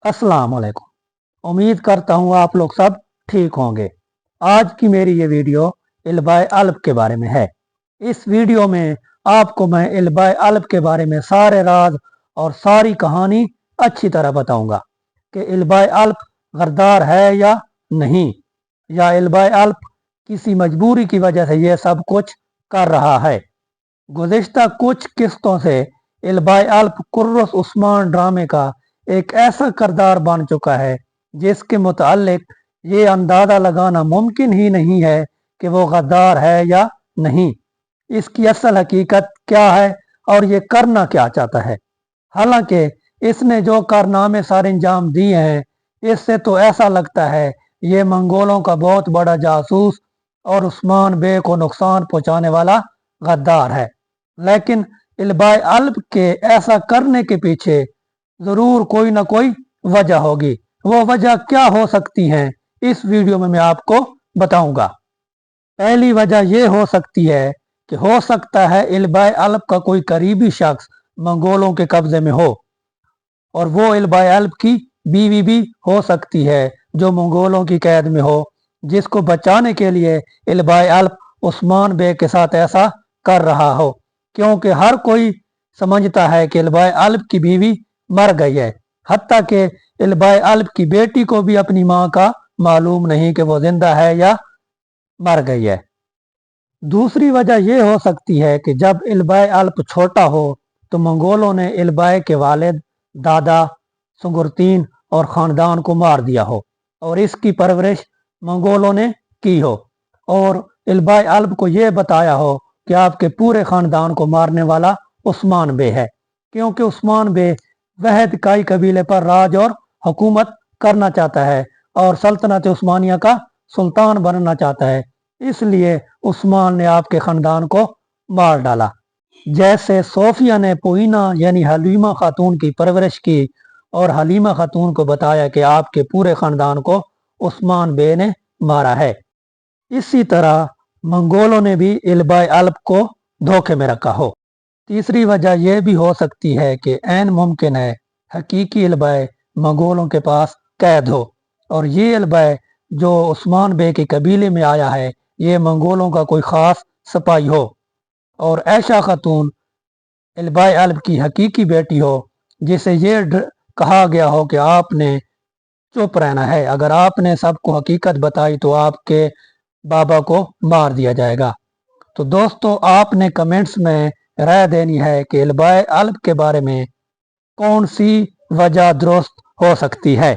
अस्सलाम वालेकुम। उम्मीद करता हूँ आप लोग सब ठीक होंगे। आज की मेरी ये वीडियो इल्बाए अल्ब के बारे में है। इस वीडियो में आपको मैं इल्बाए अल्ब के बारे में सारे राज और सारी कहानी अच्छी तरह बताऊंगा कि इल्बाए अल्ब गरदार है या नहीं, या इल्बाए अल्ब किसी मजबूरी की वजह से ये सब कुछ कर रहा है। गुज़िश्ता कुछ किस्तों से इल्बाए अल्ब कुर्रस उस्मान ड्रामे का एक ऐसा किरदार बन चुका है जिसके मुतालिक ये अंदाज़ा लगाना मुमकिन ही नहीं है कि वो गद्दार है या नहीं। इसकी असल हकीकत क्या है और ये करना क्या चाहता है। हालांकि इसने जो कारनामे सारे अंजाम दिए हैं, इससे तो ऐसा लगता है ये मंगोलों का बहुत बड़ा जासूस और उस्मान बे को नुकसान पहुंचाने वाला गद्दार है। लेकिन इल्बाए अल्ब के ऐसा करने के पीछे जरूर कोई ना कोई वजह होगी। वो वजह क्या हो सकती है, इस वीडियो में मैं आपको बताऊंगा। पहली वजह ये हो सकती है कि हो सकता है इल्बाए अल्ब का कोई करीबी शख्स मंगोलों के कब्जे में हो, और वो इल्बाए अल्ब की बीवी भी हो सकती है जो मंगोलों की कैद में हो, जिसको बचाने के लिए इल्बाए अल्ब उस्मान बे के साथ ऐसा कर रहा हो, क्योंकि हर कोई समझता है कि इल्बाए अल्ब की बीवी मर गई है। हत्ता कि इल्बाए अल्ब की बेटी को भी अपनी माँ का मालूम नहीं कि वो जिंदा है या मर गई है। दूसरी वजह यह हो सकती है कि जब इल्बाए अल्ब छोटा हो तो मंगोलों ने इल्बाए के वालिद, दादा, सुंगुरतीन और ख़ानदान को मार दिया हो और इसकी परवरिश मंगोलों ने की हो, और इल्बाए अल्ब को यह बताया हो कि आपके पूरे ख़ानदान को मारने वाला उस्मान बे है, क्योंकि उस्मान बे वह काई कबीले पर राज और हुकूमत करना चाहता है और सल्तनत उस्मानिया का सुल्तान बनना चाहता है। इसलिए उस्मान ने आपके ख़ानदान को मार डाला। जैसे सोफिया ने पोइना यानी हलीमा खातून की परवरिश की और हलीमा खातून को बताया कि आपके पूरे ख़ानदान को उस्मान बे ने मारा है, इसी तरह मंगोलों ने भी इल्बाए अल्ब को धोखे में रखा हो। तीसरी वजह यह भी हो सकती है कि ऐन मुमकिन है हकीकी इल्बाए मंगोलों के पास कैद हो, और ये इल्बाए जो उस्मान बे के कबीले में आया है ये मंगोलों का कोई ख़ास सिपाही हो, और ऐशा खातून इल्बाए अल्ब की हकीकी बेटी हो, जिसे ये कहा गया हो कि आपने चुप रहना है, अगर आपने सबको हकीकत बताई तो आपके बाबा को मार दिया जाएगा। तो दोस्तों, आपने कमेंट्स में राय देनी है कि इल्बाए अल्ब के बारे में कौन सी वजह दुरुस्त हो सकती है।